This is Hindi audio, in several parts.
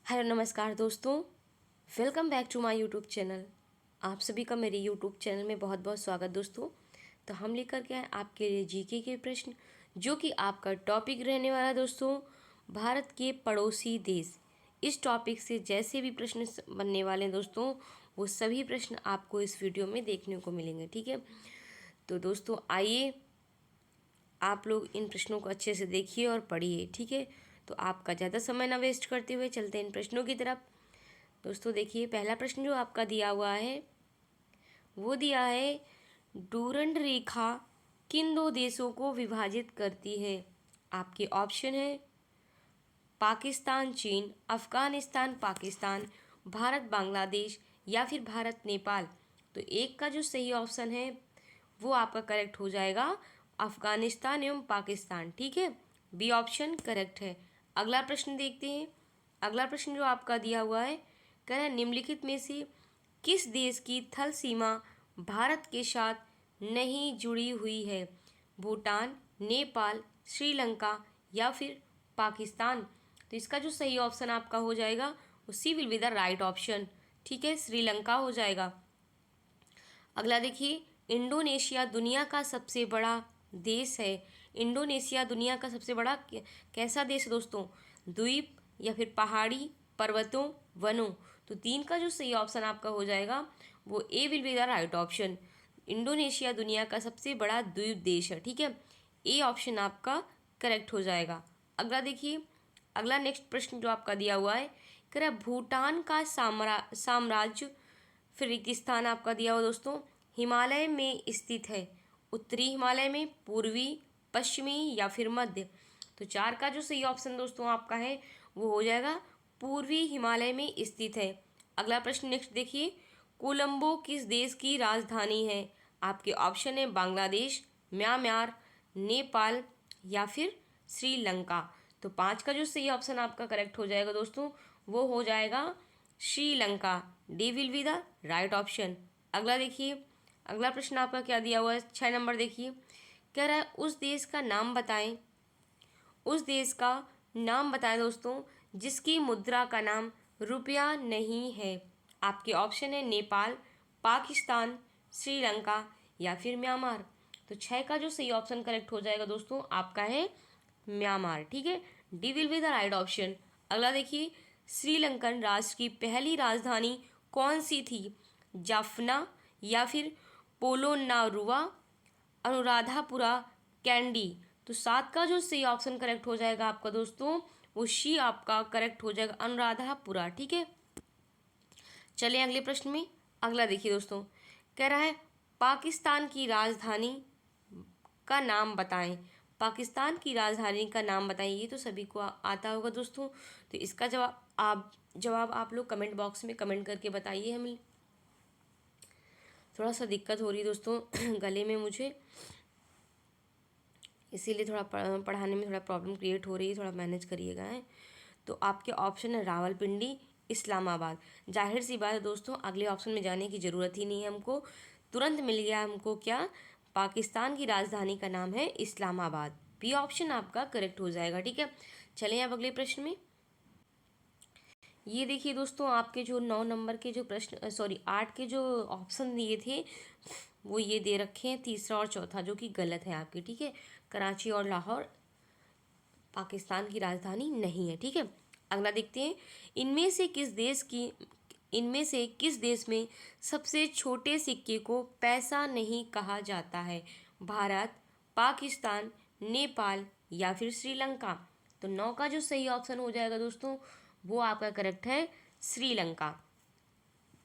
हेलो नमस्कार दोस्तों, welcome back to my YouTube channel. आप सभी का मेरे यूट्यूब चैनल में बहुत बहुत स्वागत दोस्तों। तो हम लेकर के आए आपके लिए जीके के प्रश्न, जो कि आपका टॉपिक रहने वाला है दोस्तों, भारत के पड़ोसी देश। इस टॉपिक से जैसे भी प्रश्न बनने वाले हैं दोस्तों, वो सभी प्रश्न आपको इस वीडियो में देखने को मिलेंगे। ठीक है, तो दोस्तों आइए आप लोग इन प्रश्नों को अच्छे से देखिए और पढ़िए। ठीक है, तो आपका ज़्यादा समय ना वेस्ट करते हुए चलते हैं इन प्रश्नों की तरफ। दोस्तों देखिए, पहला प्रश्न जो आपका दिया हुआ है वो दिया है, डूरंड रेखा किन दो देशों को विभाजित करती है। आपके ऑप्शन है पाकिस्तान चीन, अफगानिस्तान पाकिस्तान, भारत बांग्लादेश या फिर भारत नेपाल। तो एक का जो सही ऑप्शन है वो आपका करेक्ट हो जाएगा अफगानिस्तान एवं पाकिस्तान। ठीक है, बी ऑप्शन करेक्ट है। अगला प्रश्न देखते हैं। अगला प्रश्न जो आपका दिया हुआ है, कह रहा है निम्नलिखित में से किस देश की थल सीमा भारत के साथ नहीं जुड़ी हुई है। भूटान, नेपाल, श्रीलंका या फिर पाकिस्तान। तो इसका जो सही ऑप्शन आपका हो जाएगा वो C will be the right option. ठीक है, श्रीलंका हो जाएगा। अगला देखिए, इंडोनेशिया दुनिया का सबसे बड़ा देश है। इंडोनेशिया दुनिया का सबसे बड़ा कैसा देश है दोस्तों? द्वीप या फिर पहाड़ी, पर्वतों, वनों। तो तीन का जो सही ऑप्शन आपका हो जाएगा वो A will be the right option. Indonesia दुनिया का सबसे बड़ा द्वीप देश है। ठीक है, ए ऑप्शन आपका करेक्ट हो जाएगा। अगला देखिए, अगला नेक्स्ट प्रश्न जो आपका दिया हुआ है, कह रहा है भूटान का साम्राज्य, फिर रेगिस्तान आपका दिया हुआ दोस्तों, हिमालय में स्थित है। उत्तरी हिमालय में, पूर्वी, पश्चिमी या फिर मध्य। तो चार का जो सही ऑप्शन दोस्तों आपका है वो हो जाएगा पूर्वी हिमालय में स्थित है। अगला प्रश्न नेक्स्ट देखिए, कोलंबो किस देश की राजधानी है। आपके ऑप्शन है बांग्लादेश, म्यांमार, नेपाल या फिर श्रीलंका। तो पाँच का जो सही ऑप्शन आपका करेक्ट हो जाएगा दोस्तों वो हो जाएगा Sri Lanka. D will be the right option. अगला देखिए, अगला प्रश्न आपका क्या दिया हुआ है, 6 नंबर देखिए, कह रहा है उस देश का नाम बताएं। उस देश का नाम बताएं दोस्तों जिसकी मुद्रा का नाम रुपया नहीं है। आपके ऑप्शन है नेपाल, पाकिस्तान, श्रीलंका या फिर म्यांमार। तो 6 का जो सही ऑप्शन करेक्ट हो जाएगा दोस्तों आपका है म्यांमार। ठीक है, D will be the right option. अगला देखिए, श्रीलंकन राष्ट्र की पहली राजधानी कौन सी थी। जाफना या फिर पोलोनारुआ, अनुराधापुरा, कैंडी। तो 7 का जो सही ऑप्शन करेक्ट हो जाएगा आपका दोस्तों वो शी आपका करेक्ट हो जाएगा अनुराधापुरा। ठीक है, चलिए अगले प्रश्न में। अगला देखिए दोस्तों, कह रहा है पाकिस्तान की राजधानी का नाम बताएं। पाकिस्तान की राजधानी का नाम बताएं, ये तो सभी को आता होगा दोस्तों। तो इसका जवाब आप लोग कमेंट बॉक्स में कमेंट करके बताइए। हमें थोड़ा सा दिक्कत हो रही है दोस्तों गले में मुझे, इसीलिए थोड़ा पढ़ाने में थोड़ा प्रॉब्लम क्रिएट हो रही है, थोड़ा मैनेज करिएगा है। तो आपके ऑप्शन है रावलपिंडी, इस्लामाबाद। जाहिर सी बात है दोस्तों, अगले ऑप्शन में जाने की ज़रूरत ही नहीं है हमको, तुरंत मिल गया हमको क्या, पाकिस्तान की राजधानी का नाम है इस्लामाबाद। बी ऑप्शन आपका करेक्ट हो जाएगा। ठीक है, चलें अब अगले प्रश्न में। ये देखिए दोस्तों, आपके जो 9 नंबर के जो प्रश्न, सॉरी 8 के जो ऑप्शन दिए थे वो ये दे रखे हैं, तीसरा और चौथा, जो कि गलत है आपके। ठीक है, कराची और लाहौर पाकिस्तान की राजधानी नहीं है। ठीक है, अगला देखते हैं, इनमें से किस देश में सबसे छोटे सिक्के को पैसा नहीं कहा जाता है। भारत, पाकिस्तान, नेपाल या फिर श्रीलंका। तो 9 का जो सही ऑप्शन हो जाएगा दोस्तों वो आपका करेक्ट है श्रीलंका।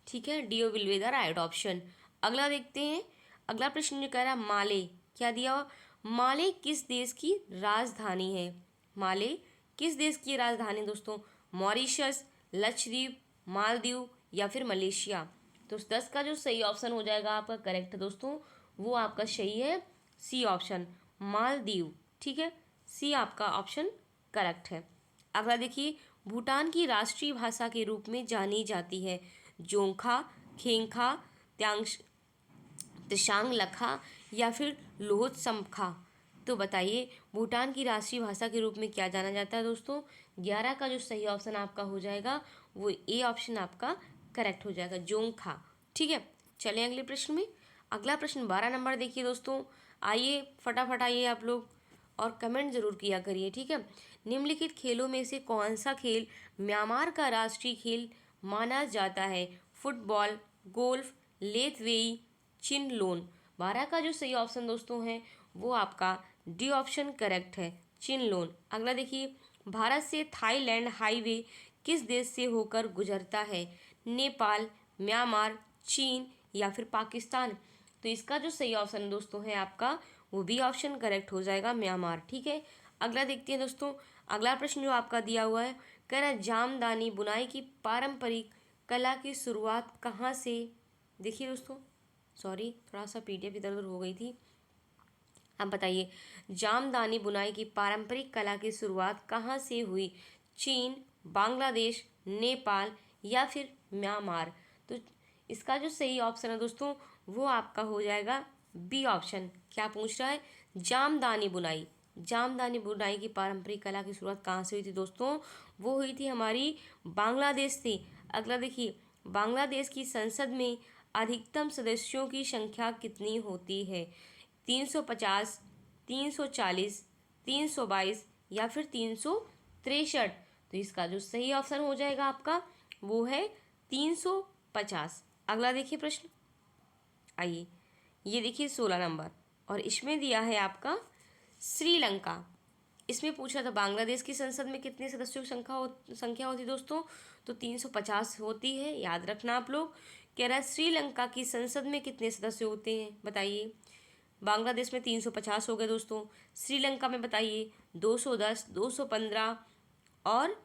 ठीक है, D will be the right option. अगला देखते हैं। अगला प्रश्न जो कह रहा है माले, क्या दिया हुआ, माले किस देश की राजधानी है। माले किस देश की राजधानी दोस्तों, मॉरिशस, लक्षद्वीप, मालदीव या फिर मलेशिया। तो 10 का जो सही ऑप्शन हो जाएगा आपका करेक्ट दोस्तों वो आपका सही है सी ऑप्शन, मालदीव। ठीक है, सी आपका ऑप्शन करेक्ट है। अगला देखिए, भूटान की राष्ट्रीय भाषा के रूप में जानी जाती है जोंखा, खेंखा, त्यांश त्सांग लखा या फिर लोहत समखा। तो बताइए भूटान की राष्ट्रीय भाषा के रूप में क्या जाना जाता है दोस्तों, 11 का जो सही ऑप्शन आपका हो जाएगा वो ए ऑप्शन आपका करेक्ट हो जाएगा, जोंगखा। ठीक है, चलें अगले प्रश्न में। अगला प्रश्न 12 नंबर देखिए दोस्तों। आइए फटाफट आइए आप लोग और कमेंट जरूर किया करिए। ठीक है, निम्नलिखित खेलों में से कौन सा खेल म्यांमार का राष्ट्रीय खेल माना जाता है? फुटबॉल, गोल्फ, लेथवेई, चिन लोन। 12 का जो सही ऑप्शन दोस्तों है वो आपका डी ऑप्शन करेक्ट है, चिन लोन। अगला देखिए, भारत से थाईलैंड हाईवे किस देश से होकर गुजरता है? नेपाल, म्यांमार, चीन या फिर पाकिस्तान। तो इसका जो सही ऑप्शन दोस्तों है आपका वो बी ऑप्शन करेक्ट हो जाएगा, म्यांमार। ठीक है, अगला देखते हैं दोस्तों। अगला प्रश्न जो आपका दिया हुआ है, कह रहा है जामदानी बुनाई की पारंपरिक कला की शुरुआत कहाँ से? देखिए दोस्तों, सॉरी थोड़ा सा पीडीएफ इधर उधर हो गई थी। अब बताइए, जामदानी बुनाई की पारंपरिक कला की शुरुआत कहाँ से हुई? चीन, बांग्लादेश, नेपाल या फिर म्यांमार। तो इसका जो सही ऑप्शन है दोस्तों वो आपका हो जाएगा बी ऑप्शन। क्या पूछ रहा है? जामदानी बुनाई। जामदानी बुनाई की पारंपरिक कला की शुरुआत कहाँ से हुई थी दोस्तों? वो हुई थी हमारी बांग्लादेश से। अगला देखिए, बांग्लादेश की संसद में अधिकतम सदस्यों की संख्या कितनी होती है? 350, 340, 322 या फिर 363। तो इसका जो सही ऑप्शन हो जाएगा आपका वो है 350। अगला देखिए प्रश्न, आइए ये देखिए 16 नंबर, और इसमें दिया है आपका श्रीलंका। इसमें पूछा था बांग्लादेश की संसद में कितने सदस्यों की संख्या होती दोस्तों? तो 350 होती है, याद रखना आप लोग। कह रहा है श्रीलंका की संसद में कितने सदस्य होते हैं, बताइए। बांग्लादेश में 350 हो गए दोस्तों, श्रीलंका में बताइए 210, 215 और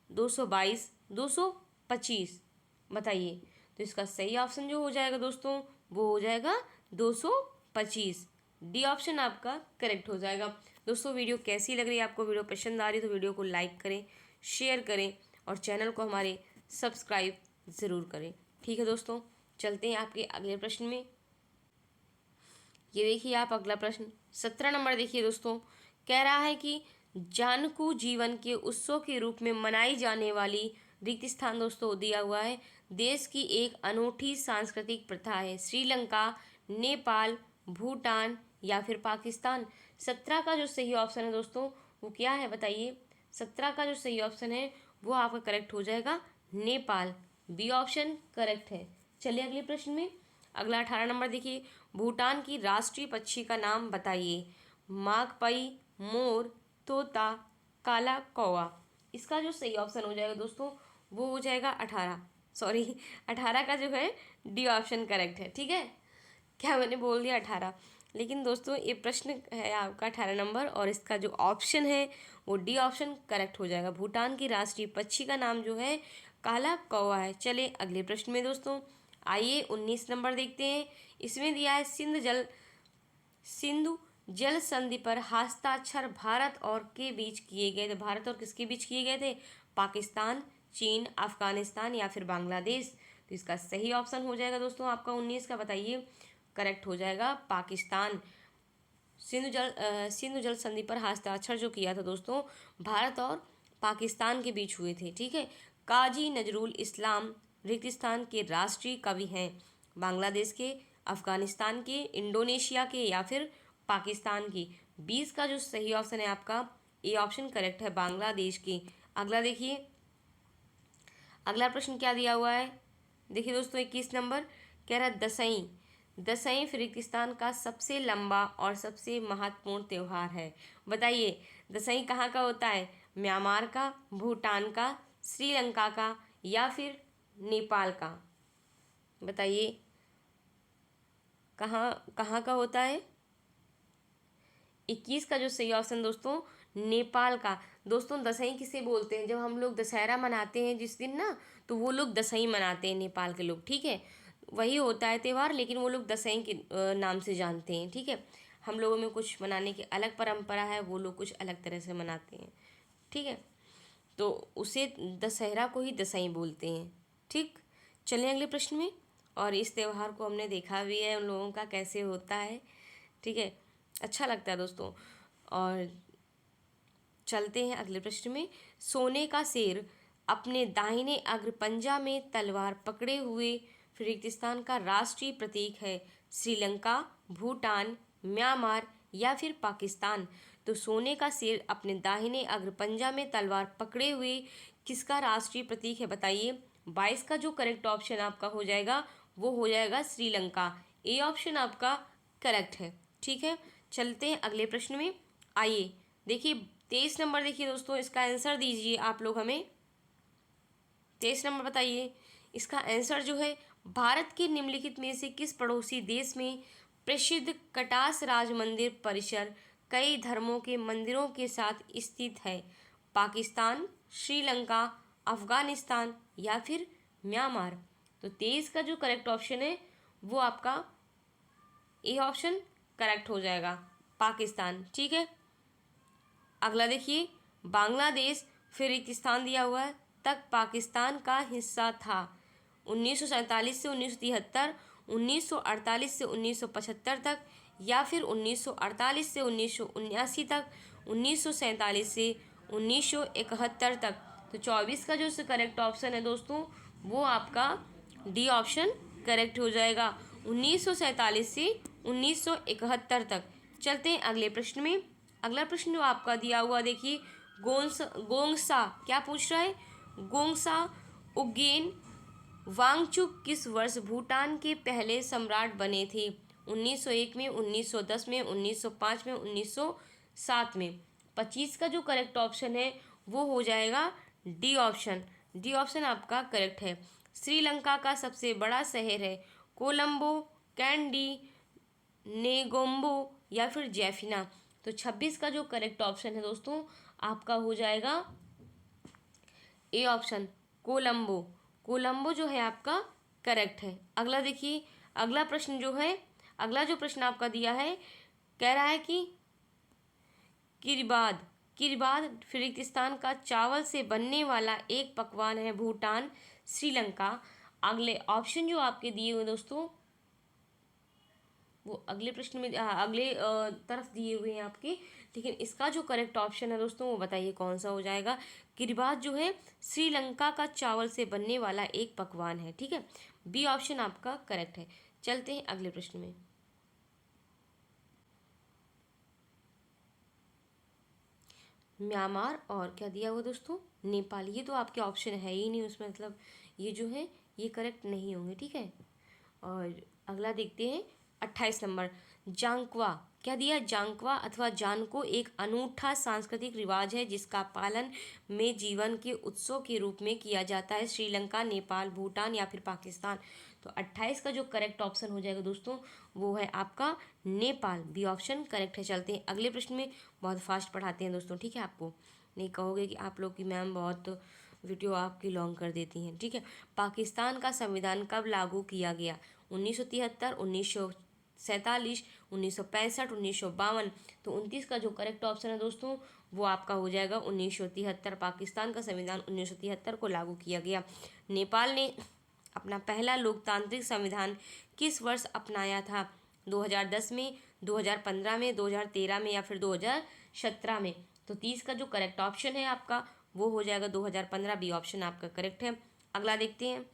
222, 225। बताइए, तो इसका सही ऑप्शन जो हो जाएगा दोस्तों वो हो जाएगा 225। डी ऑप्शन आपका करेक्ट हो जाएगा। दोस्तों वीडियो कैसी लग रही है आपको? वीडियो पसंद आ रही है तो वीडियो को लाइक करें, शेयर करें और चैनल को हमारे सब्सक्राइब ज़रूर करें। ठीक है दोस्तों, चलते हैं आपके अगले प्रश्न में। ये देखिए आप अगला प्रश्न 17 नंबर देखिए दोस्तों। कह रहा है कि जानकू जीवन के उत्सव के रूप में मनाई जाने वाली रिक्त स्थान दोस्तों दिया हुआ है, देश की एक अनूठी सांस्कृतिक प्रथा है। श्रीलंका, नेपाल, भूटान या फिर पाकिस्तान। 17 का जो सही ऑप्शन है दोस्तों वो क्या है, बताइए। 17 का जो सही ऑप्शन है वो आपका करेक्ट हो जाएगा, नेपाल। बी ऑप्शन करेक्ट है। चलिए अगले प्रश्न में। अगला 18 नंबर देखिए, भूटान की राष्ट्रीय पक्षी का नाम बताइए। मागपई, मोर, तोता, काला कौवा। इसका जो सही ऑप्शन हो जाएगा दोस्तों वो हो जाएगा 18, सॉरी 18 का जो है डी ऑप्शन करेक्ट है। ठीक है, क्या मैंने बोल दिया 18, लेकिन दोस्तों ये प्रश्न है आपका 18 नंबर और इसका जो ऑप्शन है वो डी ऑप्शन करेक्ट हो जाएगा। भूटान की राष्ट्रीय पक्षी का नाम जो है काला कौवा है। चले अगले प्रश्न में दोस्तों, आइए 19 नंबर देखते हैं। इसमें दिया है सिंधु जल संधि पर हस्ताक्षर भारत और के बीच किए गए थे। भारत और किसके बीच किए गए थे? पाकिस्तान, चीन, अफगानिस्तान या फिर बांग्लादेश। तो इसका सही ऑप्शन हो जाएगा दोस्तों आपका 19 का, बताइए। करेक्ट हो जाएगा पाकिस्तान। सिंधु जल संधि पर हस्ताक्षर जो किया था दोस्तों भारत और पाकिस्तान के बीच हुए थे। ठीक है, काजी नजरुल इस्लाम रिक्तिस्तान के राष्ट्रीय कवि हैं। बांग्लादेश के, अफगानिस्तान के, इंडोनेशिया के या फिर पाकिस्तान की। 20 का जो सही ऑप्शन है आपका ए ऑप्शन करेक्ट है, बांग्लादेश की। अगला देखिए, अगला प्रश्न क्या दिया हुआ है, देखिए दोस्तों 21 नंबर। कह रहा है दसईं। दसईं फिरकिस्तान का सबसे लंबा और सबसे महत्वपूर्ण त्यौहार है। बताइए दसईं कहाँ का होता है? म्यांमार का, भूटान का, श्रीलंका का या फिर नेपाल का। बताइए कहाँ कहाँ का होता है? 21 का जो सही ऑप्शन दोस्तों नेपाल का। दोस्तों दसईं किसे बोलते हैं? जब हम लोग दशहरा मनाते हैं जिस दिन ना, तो वो लोग दसईं मनाते हैं नेपाल के लोग। ठीक है, वही होता है त्यौहार, लेकिन वो लोग दसईं के नाम से जानते हैं। ठीक है, हम लोगों में कुछ मनाने की अलग परंपरा है, वो लोग कुछ अलग तरह से मनाते हैं। ठीक है, तो उसे दशहरा को ही दसईं बोलते हैं। ठीक, चलें अगले प्रश्न में। और इस त्यौहार को हमने देखा भी है उन लोगों का कैसे होता है। ठीक है, अच्छा लगता है दोस्तों। और चलते हैं अगले प्रश्न में। सोने का शेर अपने दाहिने अग्र पंजा में तलवार पकड़े हुए फिरगिस्तान का राष्ट्रीय प्रतीक है। श्रीलंका, भूटान, म्यांमार या फिर पाकिस्तान। तो सोने का शेर अपने दाहिने अग्र पंजा में तलवार पकड़े हुए किसका राष्ट्रीय प्रतीक है बताइए। 22 का जो करेक्ट ऑप्शन आपका हो जाएगा वो हो जाएगा श्रीलंका। ए ऑप्शन आपका करेक्ट है। ठीक है, चलते हैं अगले प्रश्न में। आइए देखिए 23 नंबर, देखिए दोस्तों इसका आंसर दीजिए आप लोग हमें। 23 नंबर बताइए इसका आंसर जो है, भारत के निम्नलिखित में से किस पड़ोसी देश में प्रसिद्ध कटास राज मंदिर परिसर कई धर्मों के मंदिरों के साथ स्थित है। पाकिस्तान, श्रीलंका, अफगानिस्तान या फिर म्यांमार। तो 23 का जो करेक्ट ऑप्शन है वो आपका ए ऑप्शन करेक्ट हो जाएगा, पाकिस्तान। ठीक है, अगला देखिए, बांग्लादेश फिरगिस्तान दिया हुआ है तक पाकिस्तान का हिस्सा था। 1947 से 1973, 1948 से 1975 तक या फिर 1948 से 1979 तक, 1947 से 1971 तक। तो 24 का जो करेक्ट ऑप्शन है दोस्तों वो आपका डी ऑप्शन करेक्ट हो जाएगा, 1947 से 1971 तक। चलते हैं अगले प्रश्न में। अगला प्रश्न जो आपका दिया हुआ देखिए, गोंगसा क्या पूछ रहा है। गोंगसा उगेन वांगचुक किस वर्ष भूटान के पहले सम्राट बने थे। 1901 में, 1910 में, 1905 में, 1907 में। 25 का जो करेक्ट ऑप्शन है वो हो जाएगा डी ऑप्शन। डी ऑप्शन आपका करेक्ट है। श्रीलंका का सबसे बड़ा शहर है कोलंबो, कैंडी, नेगोम्बो या फिर जैफिना। तो 26 का जो करेक्ट ऑप्शन है दोस्तों आपका हो जाएगा ए ऑप्शन, कोलंबो। कोलंबो जो है आपका करेक्ट है। अगला देखिए, अगला प्रश्न जो है, अगला जो प्रश्न आपका दिया है, कह रहा है कि किरबाद, किरबाद फिरगिस्तान का चावल से बनने वाला एक पकवान है। भूटान, श्रीलंका। अगले ऑप्शन जो आपके दिए हुए दोस्तों वो अगले प्रश्न में अगले तरफ दिए हुए हैं आपके, लेकिन इसका जो करेक्ट ऑप्शन है दोस्तों वो बताइए कौन सा हो जाएगा। किरबात जो है श्रीलंका का चावल से बनने वाला एक पकवान है। ठीक है, बी ऑप्शन आपका करेक्ट है। चलते हैं अगले प्रश्न में। म्यांमार और क्या दिया हुआ दोस्तों, नेपाल। ये तो आपके ऑप्शन है ही नहीं उसमें, मतलब ये जो है ये करेक्ट नहीं होंगे। ठीक है, और अगला देखते हैं 28 नंबर। जांकवा क्या दिया, जांकवा अथवा जानको एक अनूठा सांस्कृतिक रिवाज है जिसका पालन में जीवन के उत्सव के रूप में किया जाता है। श्रीलंका, नेपाल, भूटान या फिर पाकिस्तान। तो 28 का जो करेक्ट ऑप्शन हो जाएगा दोस्तों वो है आपका नेपाल। बी ऑप्शन करेक्ट है। चलते हैं अगले प्रश्न में। बहुत फास्ट पढ़ाते हैं दोस्तों, ठीक है, आपको नहीं कहोगे कि आप लोग की मैम बहुत वीडियो आपकी लॉन्ग कर देती हैं। ठीक है, पाकिस्तान का संविधान कब लागू किया गया। 1973, 1947, 1965, 1952। तो 29 का जो करेक्ट ऑप्शन है दोस्तों वो आपका हो जाएगा 1973। पाकिस्तान का संविधान 1973 को लागू किया गया। नेपाल ने अपना पहला लोकतांत्रिक संविधान किस वर्ष अपनाया था। 2010 में, 2015 में, 2013 में या फिर 2017 में। तो 30 का जो करेक्ट ऑप्शन है आपका वो हो जाएगा 2015। बी ऑप्शन आपका करेक्ट है। अगला देखते हैं,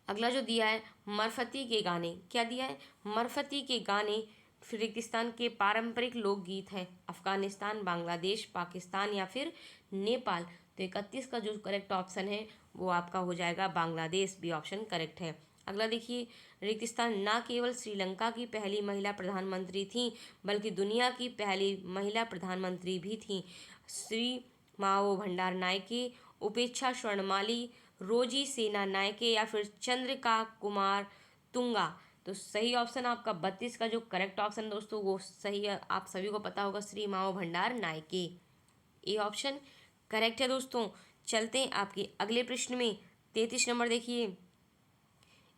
अगला जो दिया है मरफती के गाने। क्या दिया है, मरफती के गाने फिरगिस्तान के पारंपरिक लोकगीत हैं। अफगानिस्तान, बांग्लादेश, पाकिस्तान या फिर नेपाल। तो 31 का जो करेक्ट ऑप्शन है वो आपका हो जाएगा बांग्लादेश। बी ऑप्शन करेक्ट है। अगला देखिए, रेगिस्तान ना केवल श्रीलंका की पहली महिला प्रधानमंत्री थी बल्कि दुनिया की पहली महिला प्रधानमंत्री भी थी। श्री माओ भंडार नायके, उपेक्षा स्वर्णमाली, रोजी सेना नायके या फिर चंद्रिका कुमार तुंगा। तो सही ऑप्शन आपका 32 का जो करेक्ट ऑप्शन दोस्तों वो सही है, आप सभी को पता होगा, श्री माओ भंडार नायके। ए ऑप्शन करेक्ट है दोस्तों। चलते हैं आपके अगले प्रश्न में। 33 नंबर देखिए,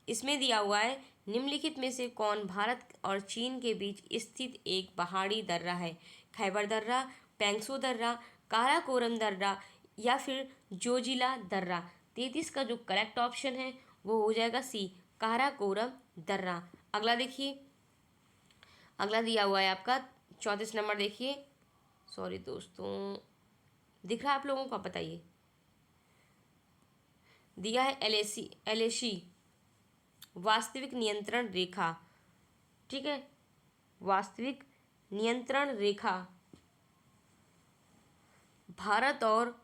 इसमें दिया हुआ है निम्नलिखित में से कौन भारत और चीन के बीच स्थित एक पहाड़ी दर्रा है। खैबर दर्रा, पेंगसो दर्रा, काराकोरम दर्रा या फिर जोजिला दर्रा। 33 का जो करेक्ट ऑप्शन है वो हो जाएगा सी, काराकोरम दर्रा। अगला देखिए, अगला दिया हुआ है आपका 34 नंबर देखिए, सॉरी दोस्तों, दिख रहा है आप लोगों को? आप बताइए। दिया है एलएसी वास्तविक नियंत्रण रेखा। ठीक है, वास्तविक नियंत्रण रेखा भारत और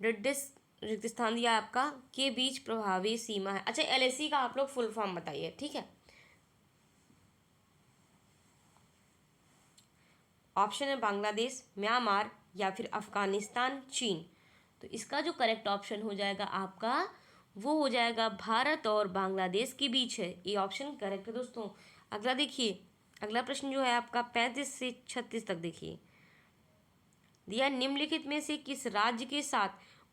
रिगिस्तान दिया आपका के बीच प्रभावी सीमा है। अच्छा, एलएसी का आप लोग फुल फॉर्म बताइए। ठीक है, ऑप्शन है बांग्लादेश, म्यांमार या फिर अफगानिस्तान, चीन। तो इसका जो करेक्ट ऑप्शन हो जाएगा आपका, वो हो जाएगा भारत और बांग्लादेश के बीच है। ये ऑप्शन करेक्ट है दोस्तों। अगला देखिए, अगला प्रश्न जो है आपका 35 से 36 तक देखिए। दिया निम्नलिखित में से किस राज्य के साथ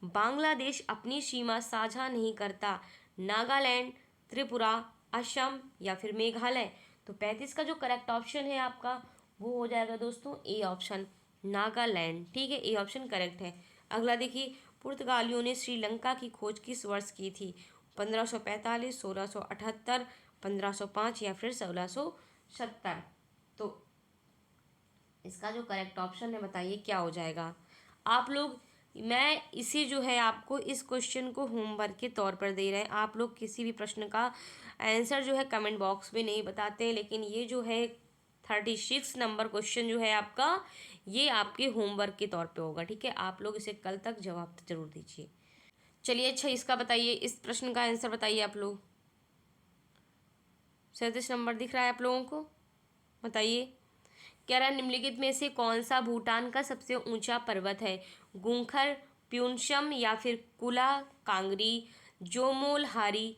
बांग्लादेश अपनी सीमा साझा नहीं करता? नागालैंड, त्रिपुरा, असम या फिर मेघालय। तो 35 का जो करेक्ट ऑप्शन है आपका, वो हो जाएगा दोस्तों ए ऑप्शन, नागालैंड। ठीक है, ए ऑप्शन करेक्ट है। अगला देखिए, पुर्तगालियों ने श्रीलंका की खोज किस वर्ष की थी? 1545, 1678, 1505 या फिर 1670। तो इसका जो करेक्ट ऑप्शन है बताइए क्या हो जाएगा आप लोग। मैं इसे जो है आपको इस क्वेश्चन को होमवर्क के तौर पर दे रहे हैं। आप लोग किसी भी प्रश्न का आंसर जो है कमेंट बॉक्स में नहीं बताते, लेकिन ये जो है 36 नंबर क्वेश्चन जो है आपका, ये आपके होमवर्क के तौर पे होगा। ठीक है, आप लोग इसे कल तक जवाब जरूर दीजिए। चलिए, अच्छा इसका बताइए, इस प्रश्न का आंसर बताइए आप लोग। 37 नंबर दिख रहा है आप लोगों को? बताइए। कह रहा है निम्नलिखित में से कौन सा भूटान का सबसे ऊंचा पर्वत है? गुंखर, प्यूनशम या फिर कुला कांगरी, जोमोल हारी,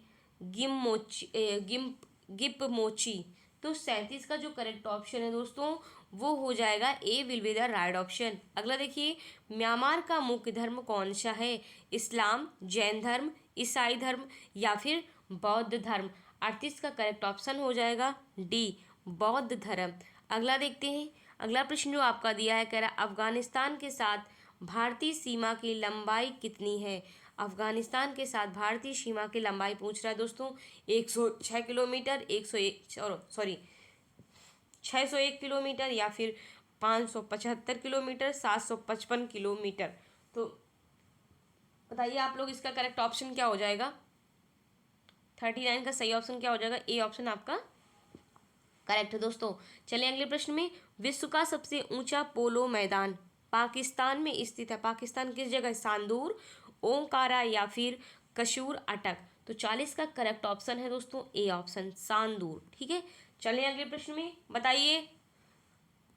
गिपमोची। तो 37 का जो करेक्ट ऑप्शन है दोस्तों, वो हो जाएगा A will be the right option. अगला देखिए, म्यांमार का मुख्य धर्म कौन सा है? इस्लाम, जैन धर्म, ईसाई धर्म या फिर बौद्ध धर्म। 38 का करेक्ट ऑप्शन हो जाएगा डी, बौद्ध धर्म। अगला देखते हैं, अगला प्रश्न जो आपका दिया है, कह रहा है अफगानिस्तान के साथ भारतीय सीमा की लंबाई कितनी है? अफगानिस्तान के साथ भारतीय सीमा की लंबाई पूछ रहा है दोस्तों। 106 किलोमीटर, 601 किलोमीटर या फिर 575 किलोमीटर, 755 किलोमीटर। तो बताइए आप लोग, इसका करेक्ट ऑप्शन क्या हो जाएगा? 39 का सही ऑप्शन क्या हो जाएगा? ए ऑप्शन आपका करेक्ट है दोस्तों। चलिए अगले प्रश्न में, विश्व का सबसे ऊंचा पोलो मैदान पाकिस्तान में स्थित है। पाकिस्तान किस जगह? सांदूर, ओंकारा या फिर कसूर अटक। तो 40 का करेक्ट ऑप्शन है दोस्तों ए ऑप्शन, सांदूर। ठीक है, चलिए अगले प्रश्न में बताइए,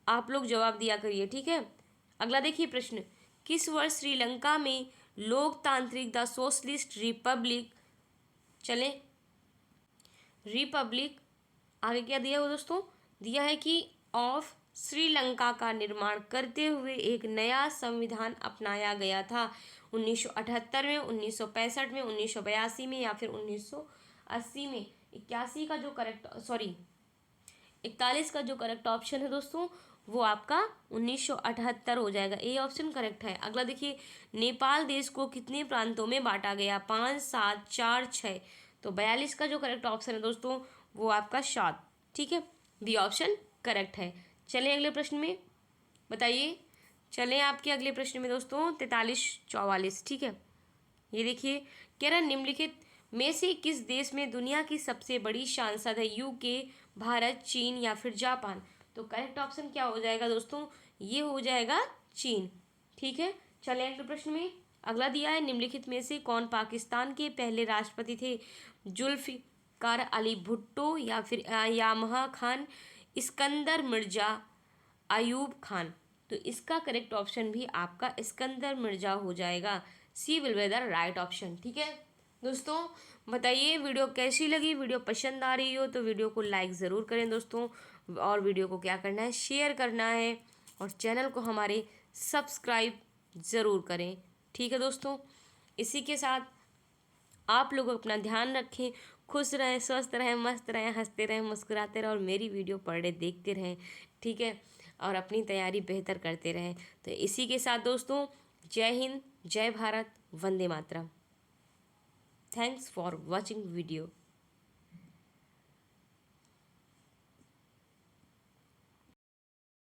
आप लोग जवाब दिया करिए। ठीक है, अगला देखिए प्रश्न, किस वर्ष श्रीलंका में लोकतांत्रिक द सोशलिस्ट रिपब्लिक, चले रिपब्लिक, आगे क्या दिया हुआ दोस्तों? दिया है कि ऑफ श्रीलंका का निर्माण करते हुए एक नया संविधान अपनाया गया था। 1978 में, 1965 में, 1982 में या फिर 1980 में। 81 का जो करेक्ट 41 का जो करेक्ट ऑप्शन है दोस्तों, वो आपका 1978 हो जाएगा। ए ऑप्शन करेक्ट है। अगला देखिए, नेपाल देश को कितने प्रांतों में बांटा गया? 5, 7, 4, 6। तो 42 का जो करेक्ट ऑप्शन है दोस्तों, वो आपका 7। ठीक है, बी ऑप्शन करेक्ट है। चलें अगले प्रश्न में, बताइए। चलें आपके अगले प्रश्न में दोस्तों 43, 44। ठीक है, ये देखिए, कह रहा है निम्नलिखित में से किस देश में दुनिया की सबसे बड़ी सांसद है? यूके, भारत, चीन या फिर जापान। तो करेक्ट ऑप्शन क्या हो जाएगा दोस्तों? ये हो जाएगा चीन। ठीक है, चलें अगले प्रश्न में। अगला दिया है, निम्नलिखित में से कौन पाकिस्तान के पहले राष्ट्रपति थे? जुल्फिकार अली भुट्टो या फिर यामहा खान, इस्कंदर मिर्जा, अयूब खान। तो इसका करेक्ट ऑप्शन भी आपका इस्कंदर मिर्जा हो जाएगा। C will be the right option. ठीक है दोस्तों, बताइए वीडियो कैसी लगी? वीडियो पसंद आ रही हो तो वीडियो को लाइक ज़रूर करें दोस्तों, और वीडियो को क्या करना है, शेयर करना है, और चैनल को हमारे सब्सक्राइब ज़रूर करें। ठीक है दोस्तों, इसी के साथ आप लोग अपना ध्यान रखें, खुश रहें, स्वस्थ रहें, मस्त रहें, हंसते रहें, मुस्कुराते रहें, और मेरी वीडियो पढ़ रहे देखते रहें। ठीक है, और अपनी तैयारी बेहतर करते रहें। तो इसी के साथ दोस्तों, जय हिंद, जय भारत, वंदे मातरम। Thanks for watching video.